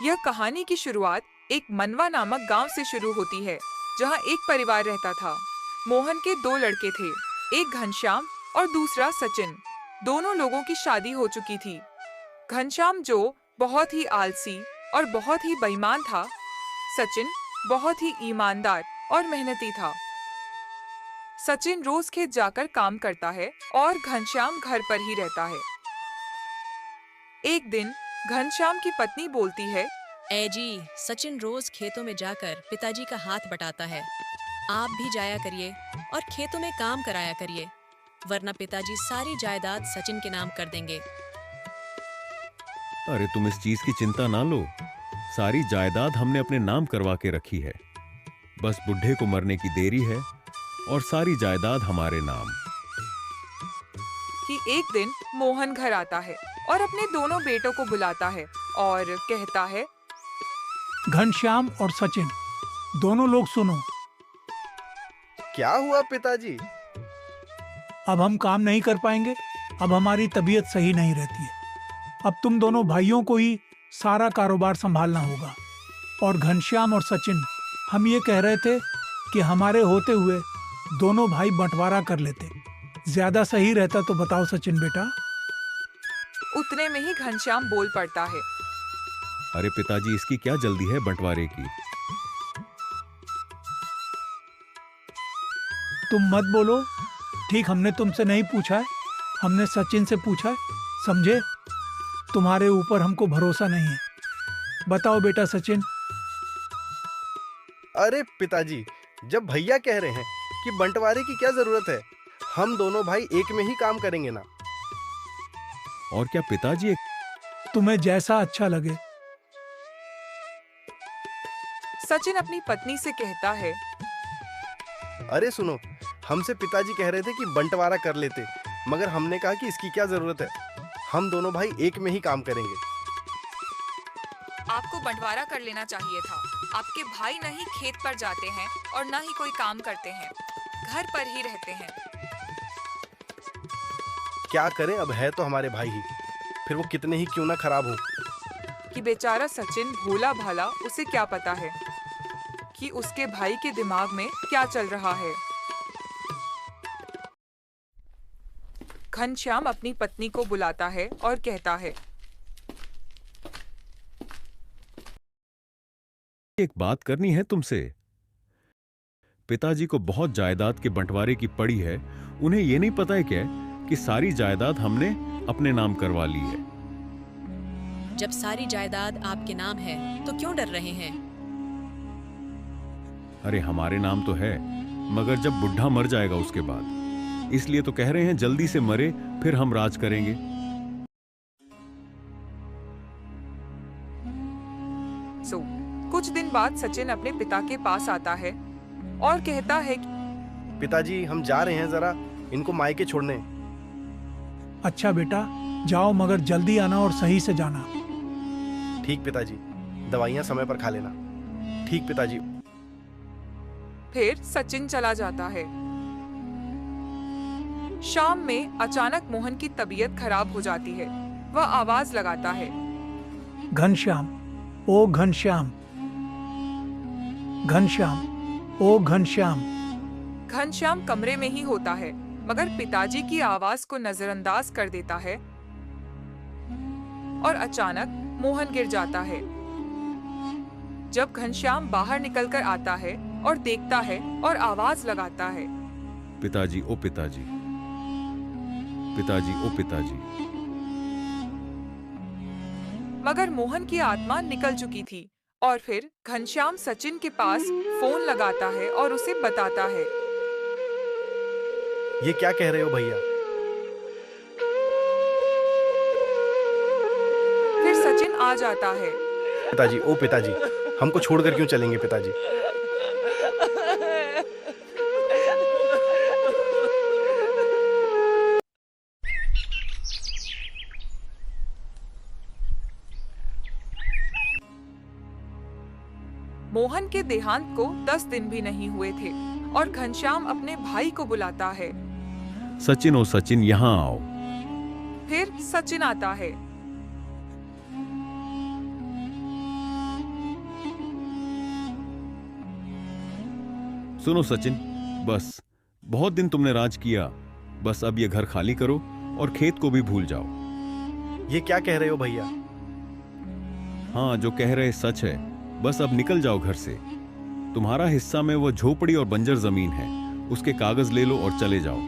यह कहानी की शुरुआत एक मनवा नामक गांव से शुरू होती है, जहां एक परिवार रहता था। मोहन के दो लड़के थे, एक घनश्याम और दूसरा सचिन। दोनों लोगों की शादी हो चुकी थी। घनश्याम जो बहुत ही आलसी और बहुत ही बेईमान था, सचिन बहुत ही ईमानदार और मेहनती था। सचिन रोज खेत जाकर काम करता है और घनश्याम घर पर ही रहता है। एक दिन घनश्याम की पत्नी बोलती है, ए जी, सचिन रोज खेतों में जाकर पिताजी का हाथ बटाता है। आप भी जाया करिए और खेतों में काम कराया करिए, वरना पिताजी सारी जायदाद सचिन के नाम कर देंगे। अरे तुम इस चीज की चिंता ना लो। सारी जायदाद हमने अपने नाम करवा के रखी है। बस बुढ़े को मरने की देरी है और सारी जायदाद हमारे नाम। कि एक दिन मोहन घर आता है और अपने दोनों बेटों को बुलाता है और कहता है, घनश्याम और सचिन, दोनों लोग सुनो। क्या हुआ पिताजी? अब हम काम नहीं कर पाएंगे। अब हमारी तबीयत सही नहीं रहती है। अब तुम दोनों भाइयों को ही सारा कारोबार संभालना होगा। और घनश्याम और सचिन, हम ये कह रहे थे कि हमारे होते हुए दोनों भाई बंटवारा कर लेते। ज्यादा सही रहता तो बताओ सचिन बेटा। उतने में ही घनश्याम बोल पड़ता है, अरे पिताजी, इसकी क्या जल्दी है बंटवारे की? तुम मत बोलो। ठीक, हमने तुमसे नहीं पूछा है, हमने सचिन से पूछा है। समझे? तुम्हारे ऊपर हमको भरोसा नहीं है। बताओ बेटा सचिन। अरे पिताजी, जब भैया कह रहे हैं कि बंटवारे की क्या जरूरत है, हम दोनों भाई एक में ही काम करेंगे ना। और क्या पिताजी, तुम्हें जैसा अच्छा लगे। सचिन अपनी पत्नी से कहता है, अरे सुनो, हमसे पिताजी कह रहे थे कि बंटवारा कर लेते, मगर हमने कहा कि इसकी क्या जरूरत है, हम दोनों भाई एक में ही काम करेंगे। आपको बंटवारा कर लेना चाहिए था। आपके भाई न ही खेत पर जाते हैं और न ही कोई काम करते हैं, घर पर ही रहते हैं। क्या करें, अब है तो हमारे भाई ही, फिर वो कितने ही क्यों ना खराब हो। कि बेचारा सचिन भोला भाला, उसे क्या पता है कि उसके भाई के दिमाग में क्या चल रहा है। घनश्याम अपनी पत्नी को बुलाता है और कहता है, एक बात करनी है तुमसे। पिताजी को बहुत जायदाद के बंटवारे की पड़ी है। उन्हें यह नहीं पता है क्या कि सारी जायदाद हमने अपने नाम करवा ली है। जब सारी जायदाद आपके नाम है तो क्यों डर रहे हैं? अरे हमारे नाम तो है, मगर जब बुढ़ा मर जाएगा उसके बाद, इसलिए तो कह रहे हैं जल्दी से मरे, फिर हम राज करेंगे। कुछ दिन बाद सचिन अपने पिता के पास आता है और कहता है कि पिताजी, हम जा रहे हैं जरा इनको मायके छोड़ने। अच्छा बेटा, जाओ, मगर जल्दी आना और सही से जाना। ठीक पिताजी, दवाइयां समय पर खा लेना। ठीक पिताजी। फिर सचिन चला जाता है। शाम में अचानक मोहन की तबीयत खराब हो जाती है। वह आवाज लगाता है, घनश्याम, ओ घनश्याम, घनश्याम, ओ घनश्याम। घनश्याम कमरे में ही होता है, मगर पिताजी की आवाज को नजरअंदाज कर देता है और अचानक मोहन गिर जाता है। जब घनश्याम बाहर निकलकर आता है और देखता है और आवाज लगाता है, पिताजी, ओ पिताजी, पिताजी, ओ पिताजी। मगर मोहन की आत्मा निकल चुकी थी। और फिर घनश्याम सचिन के पास फोन लगाता है और उसे बताता है, ये क्या कह रहे हो भैया? फिर सचिन आ जाता है। पिताजी, ओ पिताजी, हमको छोड़कर क्यों चलेंगे पिताजी? मोहन के देहांत को 10 दिन भी नहीं हुए थे और घनश्याम अपने भाई को बुलाता है। सचिन, ओ सचिन, यहाँ आओ। फिर सचिन आता है। सुनो सचिन, बस बहुत दिन तुमने राज किया, बस अब ये घर खाली करो और खेत को भी भूल जाओ। ये क्या कह रहे हो भैया? हाँ, जो कह रहे सच है। बस अब निकल जाओ घर से। तुम्हारा हिस्सा में वो झोपड़ी और बंजर जमीन है, उसके कागज ले लो और चले जाओ।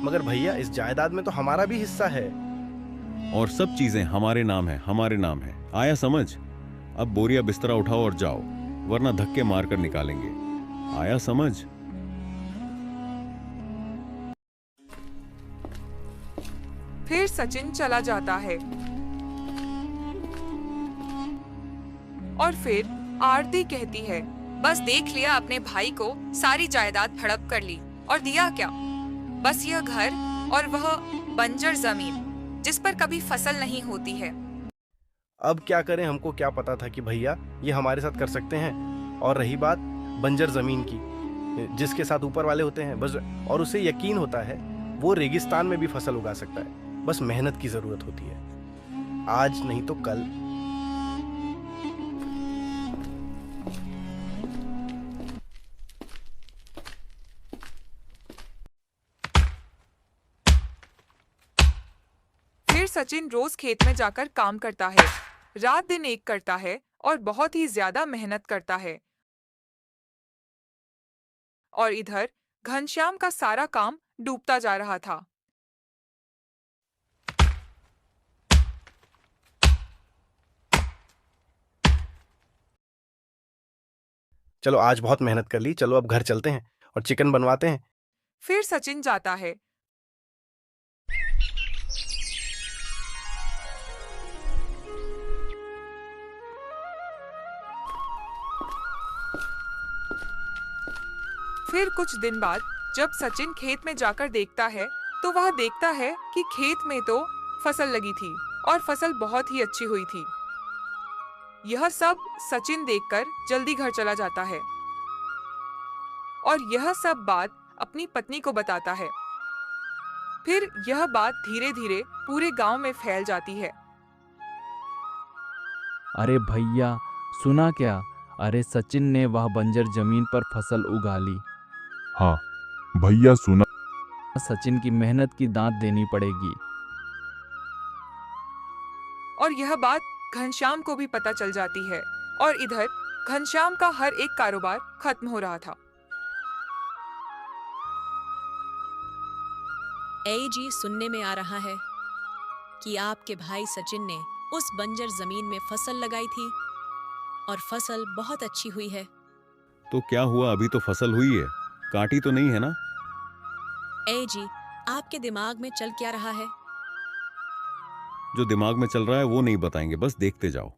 मगर भैया, इस जायदाद में तो हमारा भी हिस्सा है। और सब चीजें हमारे नाम है, हमारे नाम है। आया समझ? अब बोरिया बिस्तरा उठाओ और जाओ, वरना धक्के मारकर निकालेंगे। आया समझ? फिर सचिन चला जाता है और फिर आरती कहती है, बस देख लिया अपने भाई को, सारी जायदाद हड़प कर ली और दिया क्या? बस यह घर और वह बंजर जमीन जिस पर कभी फसल नहीं होती है। अब क्या करें? हमको क्या पता था कि भैया ये हमारे साथ कर सकते हैं। और रही बात बंजर जमीन की, जिसके साथ ऊपर वाले होते हैं बस, और उसे यकीन होता है वो रेगिस्तान में भी फसल उगा सकता है। बस मेहनत की जरूरत होती है, आज नहीं तो कल। फिर सचिन रोज खेत में जाकर काम करता है, रात दिन एक करता है और बहुत ही ज्यादा मेहनत करता है। और इधर घनश्याम का सारा काम डूबता जा रहा था। चलो, आज बहुत मेहनत कर ली, चलो अब घर चलते हैं और चिकन बनवाते हैं। फिर सचिन जाता है। फिर कुछ दिन बाद जब सचिन खेत में जाकर देखता है तो वह देखता है कि खेत में तो फसल लगी थी और फसल बहुत ही अच्छी हुई थी। यह सब सचिन देखकर जल्दी घर चला जाता है और यह सब बात अपनी पत्नी को बताता है। फिर यह बात धीरे धीरे पूरे गांव में फैल जाती है। अरे भैया, सुना क्या? अरे सचिन ने वह बंजर जमीन पर फसल उगा ली। हाँ भैया, सुना। सचिन की मेहनत की दांत देनी पड़ेगी। और यह बात घनश्याम को भी पता चल जाती है और इधर घनश्याम का हर एक कारोबार खत्म हो रहा था। जी, सुनने में आ रहा है कि आपके भाई सचिन ने उस बंजर जमीन में फसल लगाई थी और फसल बहुत अच्छी हुई है। तो क्या हुआ? अभी तो फसल हुई है, काटी तो नहीं है ना? जी, आपके दिमाग में चल क्या रहा है? जो दिमाग में चल रहा है वो नहीं बताएंगे, बस देखते जाओ।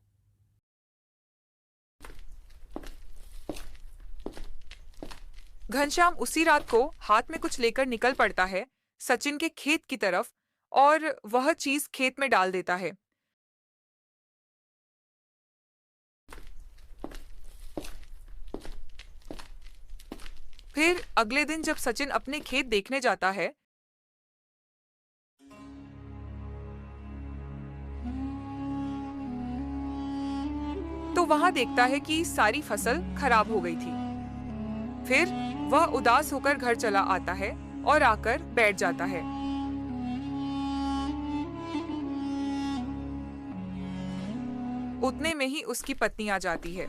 घनश्याम उसी रात को हाथ में कुछ लेकर निकल पड़ता है सचिन के खेत की तरफ और वह चीज खेत में डाल देता है। फिर अगले दिन जब सचिन अपने खेत देखने जाता है तो वहां देखता है कि सारी फसल खराब हो गई थी। फिर वह उदास होकर घर चला आता है और आकर बैठ जाता है। उतने में ही उसकी पत्नी आ जाती है।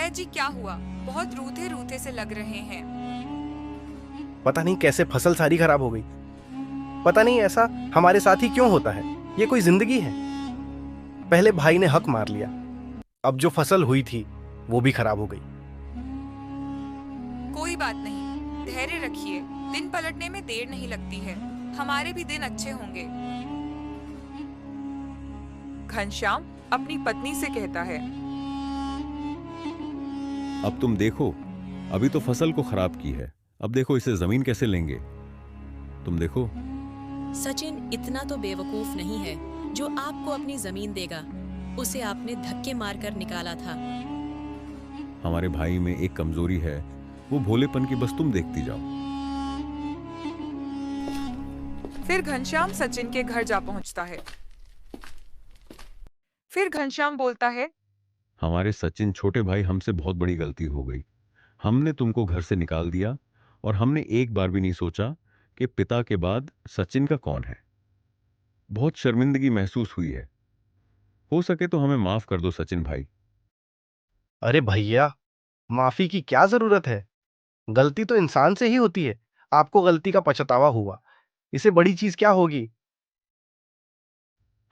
जी, क्या हुआ? बहुत रूठे रूठे से लग रहे हैं। पता नहीं कैसे फसल सारी खराब हो गई। पता नहीं ऐसा हमारे साथ ही क्यों होता है। ये कोई जिंदगी है? पहले भाई ने हक मार लिया, अब जो फसल हुई थी वो भी खराब हो गई। कोई बात नहीं, धैर्य रखिए, दिन पलटने में देर नहीं लगती है। हमारे भी दिन अच्छे होंगे। घनश्याम अपनी पत्नी से कहता है, अब तुम देखो, अभी तो फसल को खराब की है, अब देखो इसे जमीन कैसे लेंगे। तुम देखो। सचिन इतना तो बेवकूफ नहीं है जो आपको अपनी जमीन देगा। उसे आपने धक्के मारकर निकाला था। हमारे भाई में एक कमजोरी है, वो भोलेपन की, बस तुम देखती जाओ। फिर घनश्याम सचिन के घर जा पहुंचता है। फिर घनश्याम बोलता है, हमारे सचिन छोटे भाई, हमसे बहुत बड़ी गलती हो गई। हमने तुमको घर से निकाल दिया और हमने एक बार भी नहीं सोचा कि पिता के बाद सचिन का कौन है। बहुत शर्मिंदगी महसूस हुई है। हो सके तो हमें माफ कर दो सचिन भाई। अरे भैया, माफी की क्या जरूरत है? गलती तो इंसान से ही होती है। आपको गलती का पछतावा हुआ, इसे बड़ी चीज क्या होगी?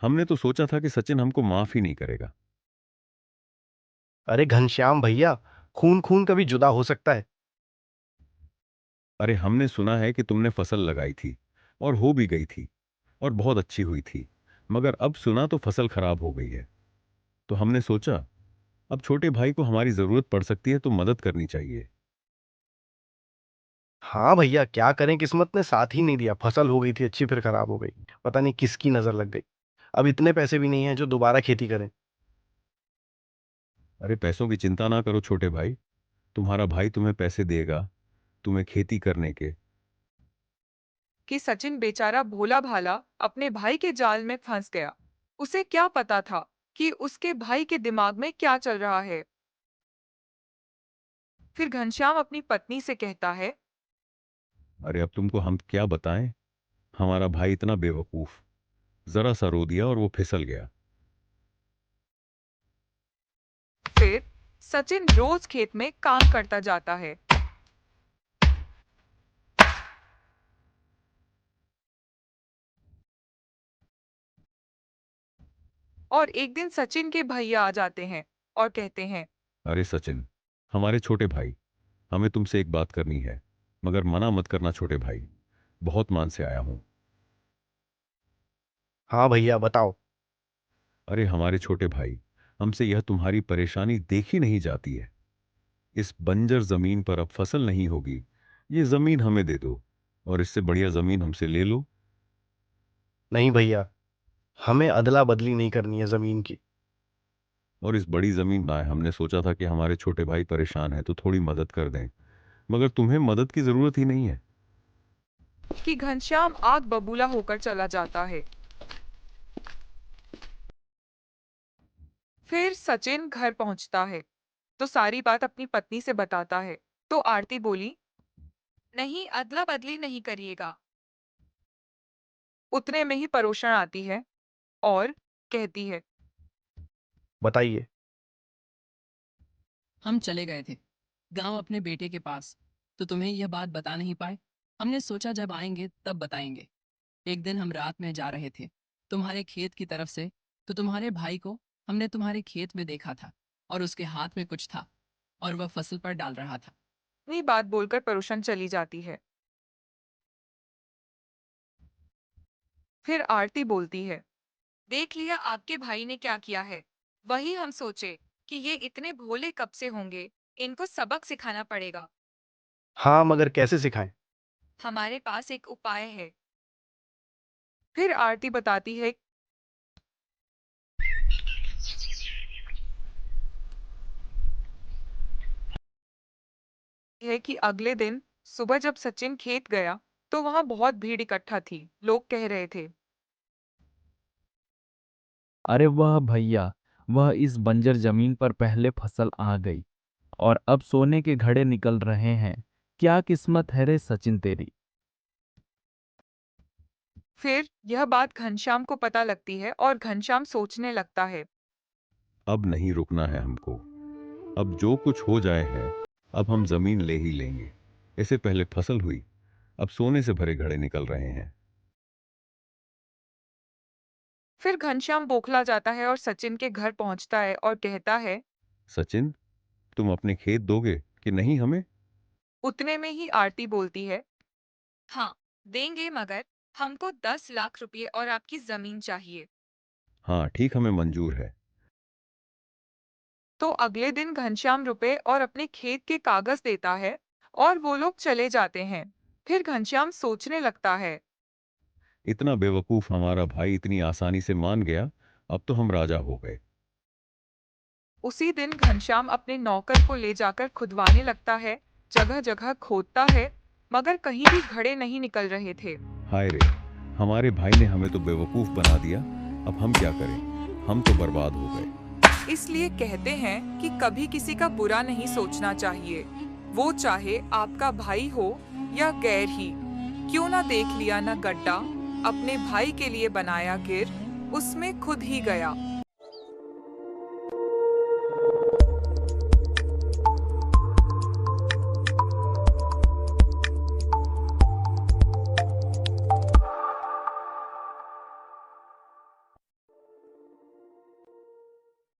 हमने तो सोचा था कि सचिन हमको माफ ही नहीं करेगा। अरे घनश्याम भैया, खून खून कभी जुदा हो सकता है। अरे हमने सुना है कि तुमने फसल लगाई थी और हो भी गई थी और बहुत अच्छी हुई थी, मगर अब सुना तो फसल खराब हो गई है। तो हमने सोचा अब छोटे भाई को हमारी जरूरत पड़ सकती है तो मदद करनी चाहिए। हाँ भैया, क्या करें, किस्मत ने साथ ही नहीं दिया। फसल हो गई थी अच्छी, फिर खराब हो गई। पता नहीं किसकी नजर लग गई। अब इतने पैसे भी नहीं हैं जो दोबारा खेती करें। अरे पैसों की चिंता ना करो छोटे भाई, तुम्हारा भाई तुम्हें पैसे देगा तुम्हें खेती करने के। कि सचिन बेचारा भोला भाला अपने भाई के जाल में फंस गया। उसे क्या पता था कि उसके भाई के दिमाग में क्या चल रहा है। फिर घनश्याम अपनी पत्नी से कहता है, अरे अब तुमको हम क्या बताएं, हमारा भाई इतना बेवकूफ, जरा सा रो दिया और वो फिसल गया। फिर सचिन रोज खेत में काम करता जाता है। और एक दिन सचिन के भैया आ जाते हैं और कहते हैं, अरे सचिन, हमारे छोटे भाई, हमें तुमसे एक बात करनी है, मगर मना मत करना छोटे भाई, बहुत मान से आया हूं। हाँ भैया, बताओ। अरे हमारे छोटे भाई, हमसे यह तुम्हारी परेशानी देखी नहीं जाती है। इस बंजर जमीन पर अब फसल नहीं होगी, ये जमीन हमें दे दो और इससे बढ़िया जमीन हमसे ले लो। नहीं भैया, हमें अदला बदली नहीं करनी है जमीन की। और इस बड़ी जमीन ना, हमने सोचा था कि हमारे छोटे भाई परेशान है तो थोड़ी मदद कर दें, मगर तुम्हें मदद की जरूरत ही नहीं है। कि घनश्याम आग बबूला होकर चला जाता है। फिर सचिन घर पहुंचता है तो सारी बात अपनी पत्नी से बताता है। तो आरती बोली, नहीं, अदला बदली नहीं करिएगा। उतने में ही परोशन आती है और कहती है, बताइए। हम चले गए थे गांव अपने बेटे के पास, तो तुम्हें यह बात बता नहीं पाए। हमने सोचा जब आएंगे तब बताएंगे। एक दिन हम रात में जा रहे थे तुम्हारे खेत की तरफ से, तो तुम्हारे भाई को हमने तुम्हारे खेत में देखा था और उसके हाथ में कुछ था और वह फसल पर डाल रहा था। इतनी बात बोलकर परोशन चली जाती है। फिर आरती बोलती है, देख लिया आपके भाई ने क्या किया है। वही हम सोचे कि ये इतने भोले कब से होंगे, इनको सबक सिखाना पड़ेगा। हाँ, मगर कैसे सिखाएं? हमारे पास एक उपाय है। फिर आरती बताती है कि अगले दिन सुबह जब सचिन खेत गया तो वहां बहुत भीड़ इकट्ठा थी। लोग कह रहे थे, अरे वह भैया, वह इस बंजर जमीन पर पहले फसल आ गई और अब सोने के घड़े निकल रहे हैं। क्या किस्मत है रे सचिन तेरी। फिर यह बात घनश्याम को पता लगती है और घनश्याम सोचने लगता है, अब नहीं रुकना है हमको, अब जो कुछ हो जाए है, अब हम जमीन ले ही लेंगे। इससे पहले फसल हुई, अब सोने से भरे घड़े निकल रहे हैं। फिर घनश्याम बौखला जाता है और सचिन के घर पहुंचता है और कहता है, सचिन, तुम अपने खेत दोगे कि नहीं हमें? उतने में ही आरती बोलती है, हाँ, देंगे, मगर हमको 10 लाख रुपए और आपकी जमीन चाहिए। हाँ ठीक, हमें मंजूर है। तो अगले दिन घनश्याम रुपए और अपने खेत के कागज देता है और वो लोग चले जाते हैं। फिर घनश्याम सोचने लगता है, इतना बेवकूफ हमारा भाई इतनी आसानी से मान गया, अब तो हम राजा हो गए। उसी दिन घनश्याम अपने नौकर को ले जाकर खुदवाने लगता है। जगह जगह खोदता है मगर कहीं भी घड़े नहीं निकल रहे थे। हाय रे, हमारे भाई ने हमें तो बेवकूफ बना दिया, अब हम क्या करें? हम तो बर्बाद हो गए। इसलिए कहते हैं कि कभी किसी का बुरा नहीं सोचना चाहिए, वो चाहे आपका भाई हो या गैर ही। क्यों ना देख लिया ना गड्ढा, अपने भाई के लिए बनाया गिर, उसमें खुद ही गया।